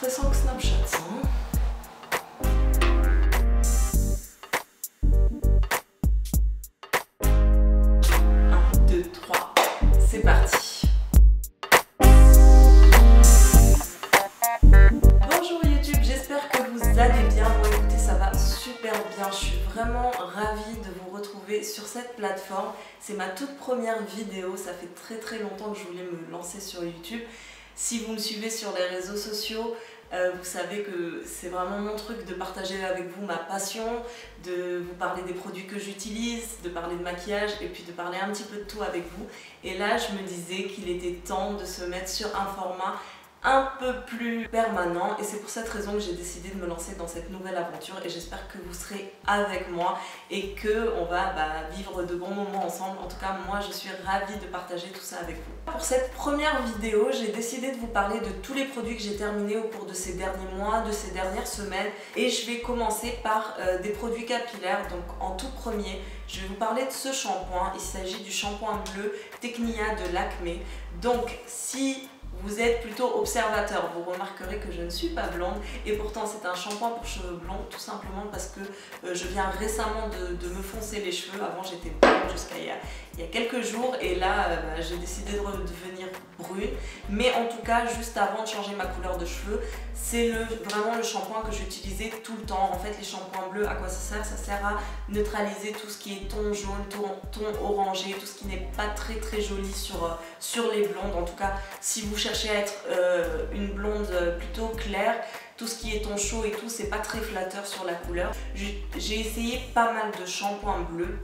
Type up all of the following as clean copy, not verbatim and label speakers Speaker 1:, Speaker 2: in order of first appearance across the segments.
Speaker 1: stressant que Snapchat, ça, hein. 1, 2, 3, c'est parti. Bonjour YouTube, j'espère que vous allez bien. Bon écoutez, ça va super bien. Je suis vraiment ravie de vous retrouver sur cette plateforme. C'est ma toute première vidéo, ça fait très longtemps que je voulais me lancer sur YouTube. Si vous me suivez sur les réseaux sociaux, vous savez que c'est vraiment mon truc de partager avec vous ma passion, de vous parler des produits que j'utilise, de parler de maquillage et puis de parler un petit peu de tout avec vous. Et là, je me disais qu'il était temps de se mettre sur un format un peu plus permanent et c'est pour cette raison que j'ai décidé de me lancer dans cette nouvelle aventure et j'espère que vous serez avec moi et que on va vivre de bons moments ensemble. En tout cas, moi je suis ravie de partager tout ça avec vous. Pour cette première vidéo, j'ai décidé de vous parler de tous les produits que j'ai terminés au cours de ces derniers mois, de ces dernières semaines, et je vais commencer par des produits capillaires. Donc en tout premier, je vais vous parler de ce shampoing. Il s'agit du shampoing bleu Technia de Lakmé. Donc si vous êtes plutôt observateur, vous remarquerez que je ne suis pas blonde et pourtant c'est un shampoing pour cheveux blonds, tout simplement parce que je viens récemment de me foncer les cheveux. Avant j'étais blonde jusqu'à il y a quelques jours et là j'ai décidé de redevenir brune, mais en tout cas juste avant de changer ma couleur de cheveux, c'est vraiment le shampoing que j'utilisais tout le temps. En fait les shampoings bleus, à quoi ça sert? Ça sert à neutraliser tout ce qui est ton jaune, ton orangé, tout ce qui n'est pas très joli sur les blondes. En tout cas si vous cherchez à être une blonde plutôt claire, tout ce qui est ton chaud et tout, c'est pas très flatteur sur la couleur. J'ai essayé pas mal de shampoings bleus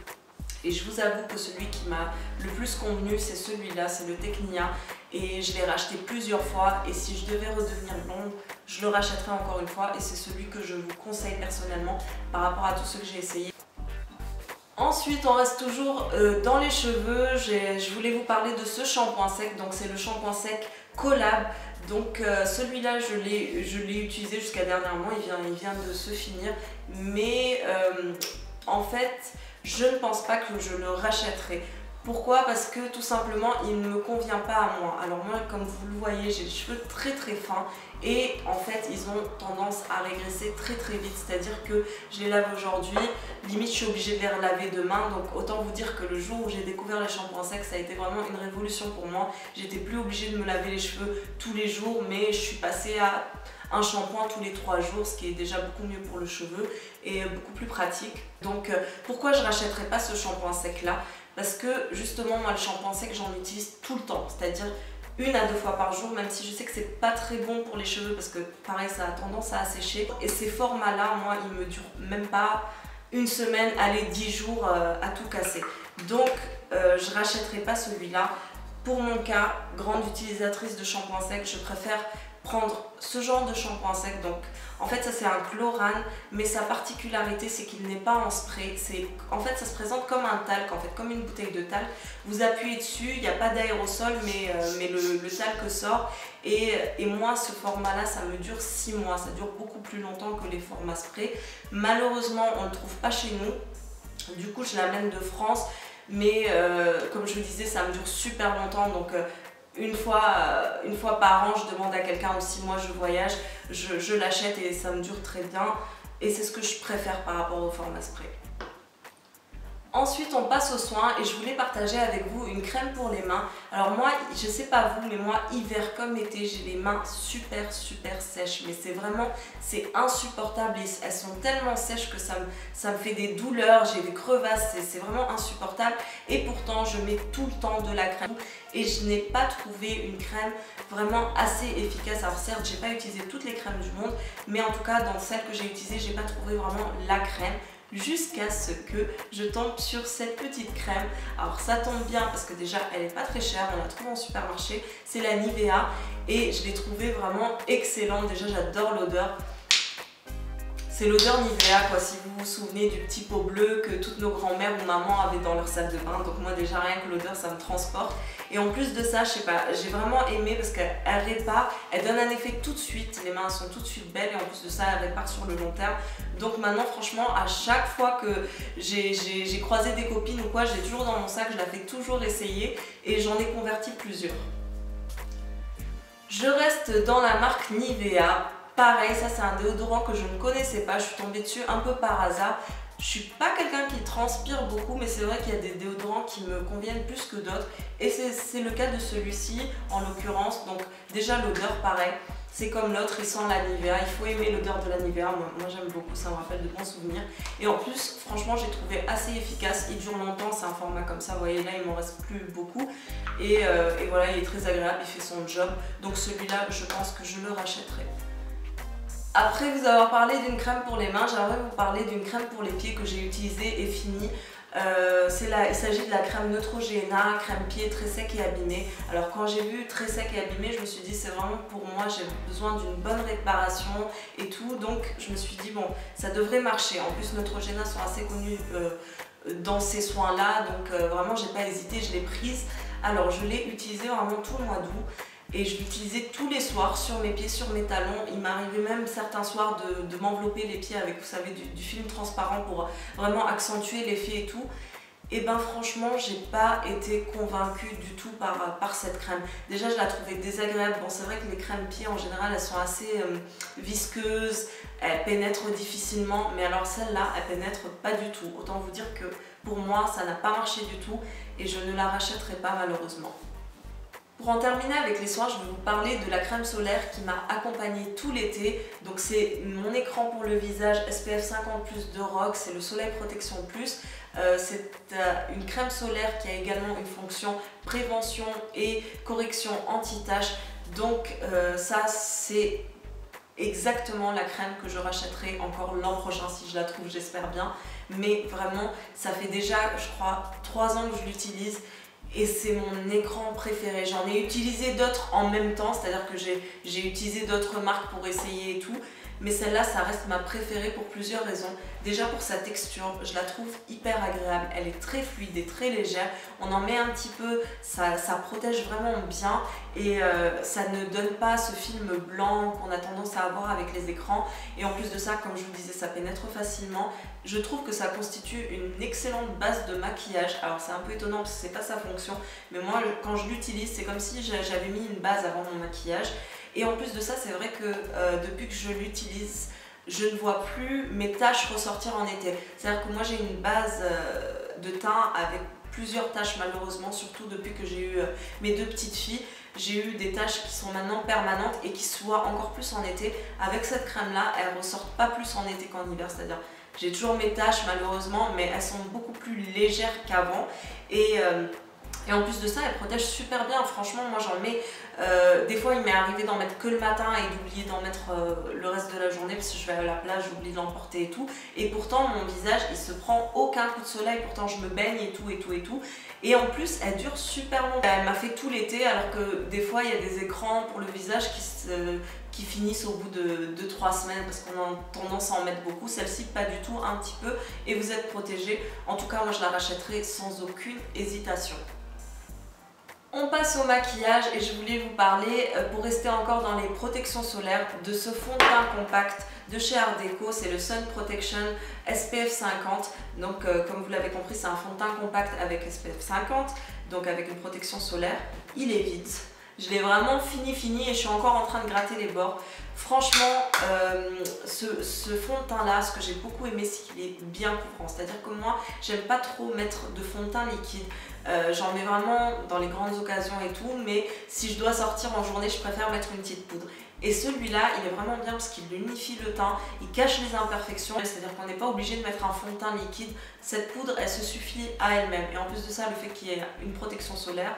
Speaker 1: et je vous avoue que celui qui m'a le plus convenu c'est celui-là, c'est le Technia, et je l'ai racheté plusieurs fois et si je devais redevenir blonde je le rachèterai encore une fois et c'est celui que je vous conseille personnellement par rapport à tous ceux que j'ai essayé. Ensuite, on reste toujours dans les cheveux. Je voulais vous parler de ce shampoing sec. Donc c'est le shampoing sec Collab. Donc celui-là, je l'ai utilisé jusqu'à dernièrement. Il vient de se finir. Mais en fait, je ne pense pas que je le rachèterai. Pourquoi? Parce que tout simplement il ne me convient pas à moi. Alors moi, comme vous le voyez, j'ai les cheveux très fins et en fait ils ont tendance à régresser très vite. C'est-à-dire que je les lave aujourd'hui, limite je suis obligée de les relaver demain. Donc autant vous dire que le jour où j'ai découvert les shampoings secs, ça a été vraiment une révolution pour moi. J'étais plus obligée de me laver les cheveux tous les jours, mais je suis passée à un shampoing tous les 3 jours, ce qui est déjà beaucoup mieux pour le cheveu et beaucoup plus pratique. Donc pourquoi je rachèterai pas ce shampoing sec là? Parce que justement moi le shampoing sec j'en utilise tout le temps, c'est-à-dire 1 à 2 fois par jour, même si je sais que c'est pas très bon pour les cheveux parce que pareil ça a tendance à assécher. Et ces formats là, moi ils me durent même pas une semaine, allez 10 jours à tout casser. Donc je rachèterai pas celui-là. Pour mon cas, grande utilisatrice de shampoing sec, je préfère prendre ce genre de shampoing sec. Donc en fait ça c'est un chlorane, mais sa particularité c'est qu'il n'est pas en spray. En fait ça se présente comme un talc, en fait comme une bouteille de talc. Vous appuyez dessus, il n'y a pas d'aérosol, mais le talc sort. Et moi ce format là ça me dure 6 mois, ça dure beaucoup plus longtemps que les formats spray. Malheureusement on ne le trouve pas chez nous, du coup je l'amène de France, mais comme je vous disais ça me dure super longtemps. Donc une fois par an, je demande à quelqu'un, ou si moi je voyage, je l'achète et ça me dure très bien. Et c'est ce que je préfère par rapport au format spray. Ensuite, on passe aux soins et je voulais partager avec vous une crème pour les mains. Alors moi, je sais pas vous, mais moi, hiver comme été, j'ai les mains super sèches. Mais c'est insupportable. Elles sont tellement sèches que ça me fait des douleurs, j'ai des crevasses, c'est vraiment insupportable. Et pourtant, je mets tout le temps de la crème et je n'ai pas trouvé une crème vraiment assez efficace. Alors certes, j'ai pas utilisé toutes les crèmes du monde, mais en tout cas, dans celles que j'ai utilisées, j'ai pas trouvé vraiment la crème. Jusqu'à ce que je tombe sur cette petite crème. Alors ça tombe bien parce que déjà elle est pas très chère, on la trouve en supermarché, c'est la Nivea et je l'ai trouvée vraiment excellente. Déjà j'adore l'odeur, c'est l'odeur Nivea quoi, si vous vous souvenez du petit pot bleu que toutes nos grand-mères ou mamans avaient dans leur salle de bain. Donc moi déjà rien que l'odeur ça me transporte. Et en plus de ça, je sais pas, j'ai vraiment aimé parce qu'elle répare, elle donne un effet tout de suite, les mains sont tout de suite belles et en plus de ça elle répare sur le long terme. Donc maintenant franchement à chaque fois que j'ai croisé des copines ou quoi, je l'ai toujours dans mon sac, je la fais toujours essayer et j'en ai converti plusieurs. Je reste dans la marque Nivea. pareil, ça c'est un déodorant que je ne connaissais pas, je suis tombée dessus un peu par hasard. Je suis pas quelqu'un qui transpire beaucoup, mais c'est vrai qu'il y a des déodorants qui me conviennent plus que d'autres. Et c'est le cas de celui-ci, en l'occurrence. Donc déjà l'odeur, pareil, c'est comme l'autre, il sent la Nivea. Il faut aimer l'odeur de la Nivea, moi j'aime beaucoup, ça me rappelle de bons souvenirs. Et en plus, franchement, j'ai trouvé assez efficace. Il dure longtemps, c'est un format comme ça, vous voyez là, il m'en reste plus beaucoup. Et voilà, il est très agréable, il fait son job. Donc celui-là, je pense que je le rachèterai. Après vous avoir parlé d'une crème pour les mains, j'aimerais vous parler d'une crème pour les pieds que j'ai utilisée et finie. Il s'agit de la crème Neutrogena, crème pied très sec et abîmé. Alors quand j'ai vu très sec et abîmé, je me suis dit c'est vraiment pour moi, j'ai besoin d'une bonne réparation et tout. Donc je me suis dit bon, ça devrait marcher. En plus Neutrogena sont assez connus dans ces soins là, donc vraiment j'ai pas hésité, je l'ai prise. Alors je l'ai utilisée vraiment tout le mois d'août. Et je l'utilisais tous les soirs sur mes pieds, sur mes talons. Il m'arrivait même certains soirs de m'envelopper les pieds avec, vous savez, du film transparent pour vraiment accentuer l'effet et tout. Et ben franchement, j'ai pas été convaincue du tout par cette crème. Déjà, je la trouvais désagréable. Bon, c'est vrai que les crèmes pieds, en général, elles sont assez visqueuses. Elles pénètrent difficilement. Mais alors celle-là, elle pénètre pas du tout. Autant vous dire que pour moi, ça n'a pas marché du tout. Et je ne la rachèterai pas malheureusement. Pour en terminer avec les soins, je vais vous parler de la crème solaire qui m'a accompagnée tout l'été. Donc c'est mon écran pour le visage SPF 50+ de Rogue, c'est le Soleil Protection Plus. C'est une crème solaire qui a également une fonction prévention et correction anti-taches. Donc ça c'est exactement la crème que je rachèterai encore l'an prochain si je la trouve, j'espère bien. Mais vraiment, ça fait déjà, je crois, 3 ans que je l'utilise. Et c'est mon écran préféré. J'en ai utilisé d'autres en même temps, c'est-à-dire que j'ai utilisé d'autres marques pour essayer et tout. Mais celle-là, ça reste ma préférée pour plusieurs raisons. Déjà pour sa texture, je la trouve hyper agréable. Elle est très fluide et très légère. On en met un petit peu, ça protège vraiment bien. Et ça ne donne pas ce film blanc qu'on a tendance à avoir avec les écrans. Et en plus de ça, comme je vous disais, ça pénètre facilement. Je trouve que ça constitue une excellente base de maquillage. Alors c'est un peu étonnant parce que c'est pas sa fonction. Mais moi, quand je l'utilise, c'est comme si j'avais mis une base avant mon maquillage. Et en plus de ça, c'est vrai que depuis que je l'utilise, je ne vois plus mes taches ressortir en été. C'est-à-dire que moi j'ai une base de teint avec plusieurs taches malheureusement, surtout depuis que j'ai eu mes 2 petites filles. J'ai eu des taches qui sont maintenant permanentes et qui se voient encore plus en été. Avec cette crème-là, elles ne ressortent pas plus en été qu'en hiver. C'est-à-dire j'ai toujours mes taches malheureusement, mais elles sont beaucoup plus légères qu'avant. Et en plus de ça, elle protège super bien. Franchement, moi j'en mets... des fois, il m'est arrivé d'en mettre que le matin et d'oublier d'en mettre le reste de la journée parce que je vais à la plage, j'oublie de l'emporter et tout. Et pourtant, mon visage, il se prend aucun coup de soleil. Pourtant, je me baigne et tout et tout et tout. Et en plus, elle dure super longtemps. Elle m'a fait tout l'été alors que des fois, il y a des écrans pour le visage qui finissent au bout de 2-3 semaines parce qu'on a tendance à en mettre beaucoup. Celle-ci, pas du tout, un petit peu. Et vous êtes protégés. En tout cas, moi, je la rachèterai sans aucune hésitation. On passe au maquillage et je voulais vous parler, pour rester encore dans les protections solaires, de ce fond de teint compact de chez Art Deco. C'est le Sun Protection SPF 50. Donc comme vous l'avez compris, c'est un fond de teint compact avec SPF 50, donc avec une protection solaire. Il est vide. Je l'ai vraiment fini et je suis encore en train de gratter les bords. Franchement, ce fond de teint là, ce que j'ai beaucoup aimé, c'est qu'il est bien couvrant. C'est-à-dire que moi, j'aime pas trop mettre de fond de teint liquide. J'en mets vraiment dans les grandes occasions et tout, mais si je dois sortir en journée, je préfère mettre une petite poudre. Et celui-là, il est vraiment bien parce qu'il unifie le teint, il cache les imperfections, c'est-à-dire qu'on n'est pas obligé de mettre un fond de teint liquide. Cette poudre, elle se suffit à elle-même. Et en plus de ça, le fait qu'il y ait une protection solaire,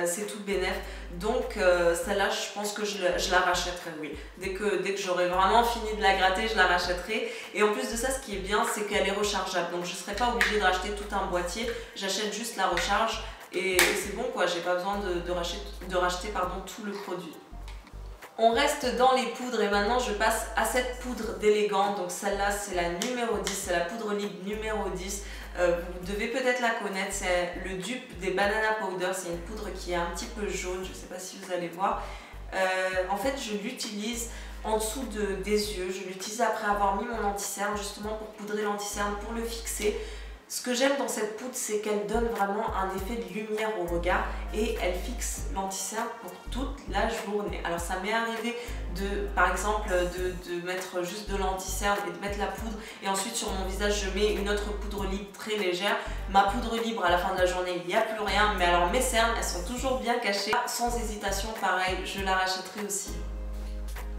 Speaker 1: c'est tout bénef. Donc celle-là, je pense que je la rachèterai, oui. Dès que j'aurai vraiment fini de la gratter, je la rachèterai. Et en plus de ça, ce qui est bien, c'est qu'elle est rechargeable. Donc je ne serai pas obligée de racheter tout un boîtier. J'achète juste la recharge et c'est bon quoi. J'ai pas besoin de racheter tout le produit. On reste dans les poudres et maintenant je passe à cette poudre d'Elegant. Donc celle-là, c'est la numéro 10, c'est la poudre libre numéro 10. Vous devez peut-être la connaître, c'est le dupe des Banana Powder. C'est une poudre qui est un petit peu jaune, je ne sais pas si vous allez voir. En fait, je l'utilise en dessous des yeux. Je l'utilise après avoir mis mon anti-cerne, justement pour poudrer l'anti-cerne, pour le fixer. Ce que j'aime dans cette poudre, c'est qu'elle donne vraiment un effet de lumière au regard et elle fixe l'anti-cerne pour toute la journée. Alors ça m'est arrivé par exemple de mettre juste de l'anti-cerne et de mettre la poudre et ensuite sur mon visage je mets une autre poudre libre très légère. Ma poudre libre à la fin de la journée il n'y a plus rien, mais alors mes cernes elles sont toujours bien cachées. Sans hésitation pareil, je la rachèterai aussi.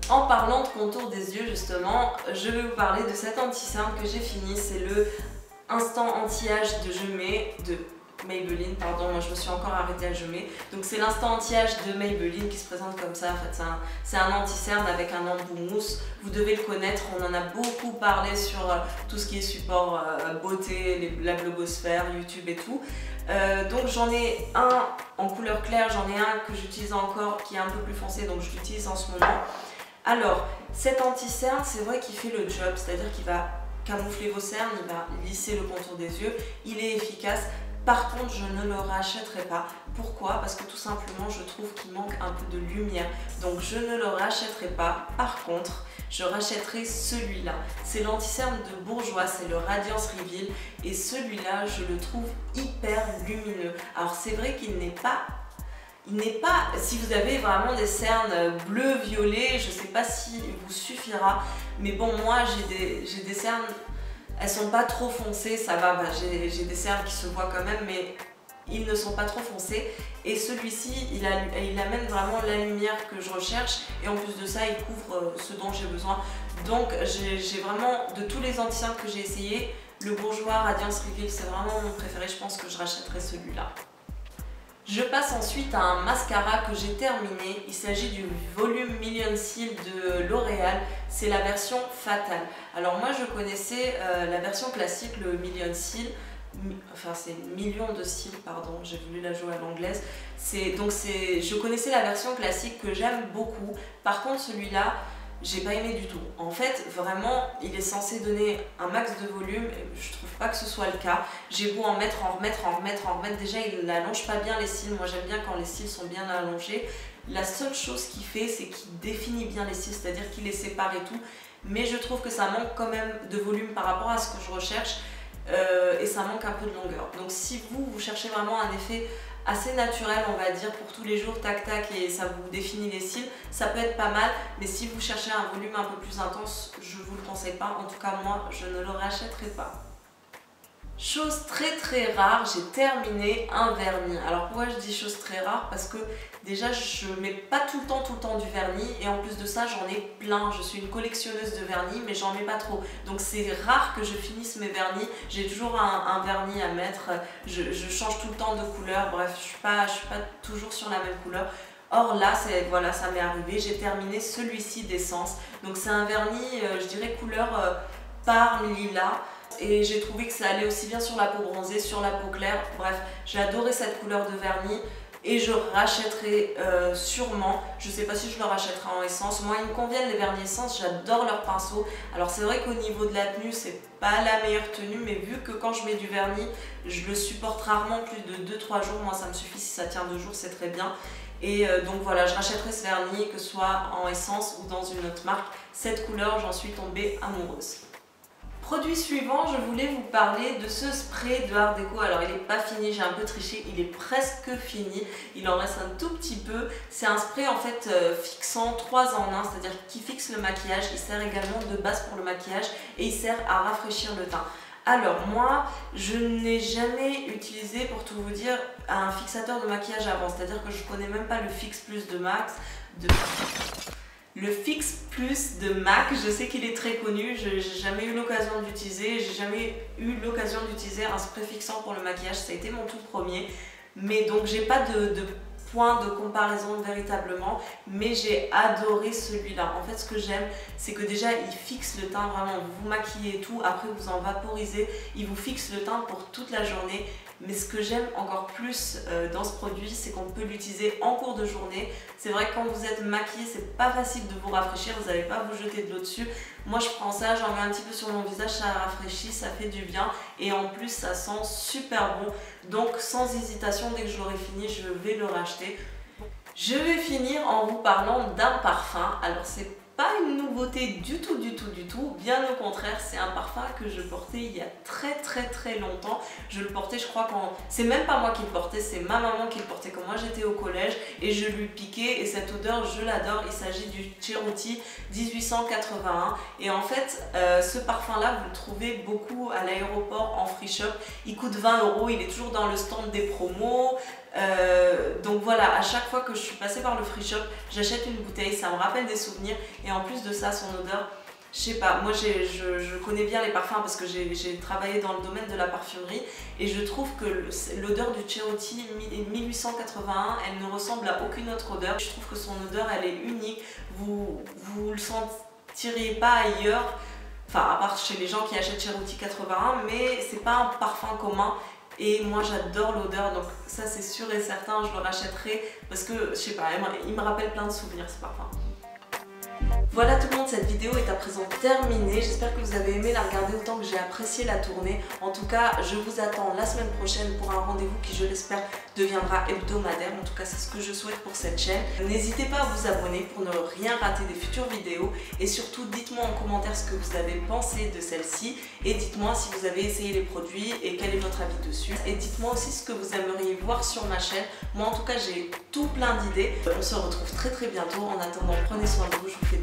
Speaker 1: En parlant de contour des yeux justement, je vais vous parler de cet anti-cerne que j'ai fini, c'est le Instant anti-âge de Je Mets de Maybelline, pardon, moi je me suis encore arrêtée à Je Mets. Donc c'est l'instant anti-âge de Maybelline qui se présente comme ça. En fait, c'est un anti-cerne avec un embout mousse. Vous devez le connaître, on en a beaucoup parlé sur tout ce qui est support beauté, la blogosphère, YouTube et tout. Donc j'en ai un en couleur claire, j'en ai un que j'utilise encore qui est un peu plus foncé, donc je l'utilise en ce moment. Alors cet anti-cerne, c'est vrai qu'il fait le job, c'est-à-dire qu'il va camoufler vos cernes, il va lisser le contour des yeux, il est efficace. Par contre, je ne le rachèterai pas. Pourquoi? Parce que tout simplement, je trouve qu'il manque un peu de lumière. Donc, je ne le rachèterai pas. Par contre, je rachèterai celui-là. C'est l'anti-cerne de Bourjois, c'est le Radiance Reveal. Et celui-là, je le trouve hyper lumineux. Alors, c'est vrai qu'il n'est pas... si vous avez vraiment des cernes bleu-violet, je ne sais pas si vous suffira. Mais bon, moi, j'ai des cernes... Elles sont pas trop foncées, ça va, j'ai des cernes qui se voient quand même, mais ils ne sont pas trop foncés. Et celui-ci, il amène vraiment la lumière que je recherche et en plus de ça, il couvre ce dont j'ai besoin. Donc j'ai vraiment, de tous les anti-cernes que j'ai essayé, le Bourjois Radiance Reveal, c'est vraiment mon préféré, je pense que je rachèterai celui-là. Je passe ensuite à un mascara que j'ai terminé, il s'agit du volume Million Cils de L'Oréal, c'est la version Fatale. Alors moi je connaissais la version classique, le Million Cils, enfin c'est million de cils, pardon, j'ai voulu la jouer à l'anglaise. Je connaissais la version classique que j'aime beaucoup, par contre celui-là, j'ai pas aimé du tout. En fait, vraiment, il est censé donner un max de volume, je trouve pas que ce soit le cas. J'ai beau en mettre, en remettre, déjà il n'allonge pas bien les cils, moi j'aime bien quand les cils sont bien allongés. La seule chose qu'il fait, c'est qu'il définit bien les cils, c'est-à-dire qu'il les sépare et tout, mais je trouve que ça manque quand même de volume par rapport à ce que je recherche, et ça manque un peu de longueur. Donc si vous cherchez vraiment un effet assez naturel, on va dire, pour tous les jours, tac tac, et ça vous définit les cils, ça peut être pas mal, mais si vous cherchez un volume un peu plus intense, je vous le conseille pas, en tout cas moi je ne le rachèterai pas. Chose très rare, j'ai terminé un vernis. Alors pourquoi je dis chose très rare? Parce que déjà je mets pas tout le temps du vernis et en plus de ça j'en ai plein. Je suis une collectionneuse de vernis mais j'en mets pas trop. Donc c'est rare que je finisse mes vernis. J'ai toujours un vernis à mettre. Je change tout le temps de couleur. Bref, je suis pas toujours sur la même couleur. Or là, voilà, ça m'est arrivé. J'ai terminé celui-ci d'Essence. Donc c'est un vernis, je dirais couleur par lilas. Et j'ai trouvé que ça allait aussi bien sur la peau bronzée, sur la peau claire. Bref, j'ai adoré cette couleur de vernis et je rachèterai sûrement. Je sais pas si je le rachèterai en essence. Moi, ils me conviennent les vernis essence, j'adore leurs pinceaux. Alors c'est vrai qu'au niveau de la tenue, c'est pas la meilleure tenue, mais vu que quand je mets du vernis, je le supporte rarement plus de 2-3 jours. Moi, ça me suffit, si ça tient 2 jours, c'est très bien. Et donc voilà, je rachèterai ce vernis, que ce soit en essence ou dans une autre marque. Cette couleur, j'en suis tombée amoureuse. Produit suivant, je voulais vous parler de ce spray de Art Déco. Alors il n'est pas fini, j'ai un peu triché, il est presque fini, il en reste un tout petit peu. C'est un spray en fait fixant 3 en 1, c'est-à-dire qui fixe le maquillage, il sert également de base pour le maquillage et il sert à rafraîchir le teint. Alors moi, je n'ai jamais utilisé, pour tout vous dire, un fixateur de maquillage avant, c'est-à-dire que je ne connais même pas le Fix Plus de Le Fix Plus de MAC, je sais qu'il est très connu, je n'ai jamais eu l'occasion d'utiliser, j'ai jamais eu l'occasion d'utiliser un spray fixant pour le maquillage, ça a été mon tout premier. Mais donc j'ai pas de point de comparaison véritablement, mais j'ai adoré celui-là. En fait, ce que j'aime, c'est que déjà il fixe le teint, vraiment, vous vous maquillez et tout, après vous en vaporisez, il vous fixe le teint pour toute la journée. Mais ce que j'aime encore plus dans ce produit, c'est qu'on peut l'utiliser en cours de journée. C'est vrai que quand vous êtes maquillé, c'est pas facile de vous rafraîchir, vous n'allez pas vous jeter de l'eau dessus. Moi je prends ça, j'en mets un petit peu sur mon visage, ça rafraîchit, ça fait du bien et en plus ça sent super bon. Donc sans hésitation, dès que je l'aurai fini, je vais le racheter. Je vais finir en vous parlant d'un parfum. Alors c'est pas une nouveauté du tout, bien au contraire, c'est un parfum que je portais il y a très longtemps. Je le portais, je crois, c'est même pas moi qui le portais, c'est ma maman qui le portait quand moi j'étais au collège et je lui piquais, et cette odeur je l'adore. Il s'agit du Cerutti 1881 et en fait ce parfum là vous le trouvez beaucoup à l'aéroport en free shop. Il coûte 20 €, il est toujours dans le stand des promos. Donc voilà, à chaque fois que je suis passée par le free shop, j'achète une bouteille, ça me rappelle des souvenirs, et en plus de ça, son odeur, je sais pas, moi je connais bien les parfums parce que j'ai travaillé dans le domaine de la parfumerie, et je trouve que l'odeur du Cerutti 1881, elle ne ressemble à aucune autre odeur. Je trouve que son odeur, elle est unique, vous le sentirez pas ailleurs, enfin à part chez les gens qui achètent Cerutti 81, mais c'est pas un parfum commun. Et moi j'adore l'odeur, donc ça c'est sûr et certain, je le rachèterai parce que je sais pas, il me rappelle plein de souvenirs ce parfum. Voilà tout le monde, cette vidéo est à présent terminée. J'espère que vous avez aimé la regarder autant que j'ai apprécié la tourner. En tout cas, je vous attends la semaine prochaine pour un rendez-vous qui, je l'espère, deviendra hebdomadaire. En tout cas, c'est ce que je souhaite pour cette chaîne. N'hésitez pas à vous abonner pour ne rien rater des futures vidéos. Et surtout, dites-moi en commentaire ce que vous avez pensé de celle-ci. Et dites-moi si vous avez essayé les produits et quel est votre avis dessus. Et dites-moi aussi ce que vous aimeriez voir sur ma chaîne. Moi, en tout cas, j'ai tout plein d'idées. On se retrouve très bientôt. En attendant, prenez soin de vous. Je vous fais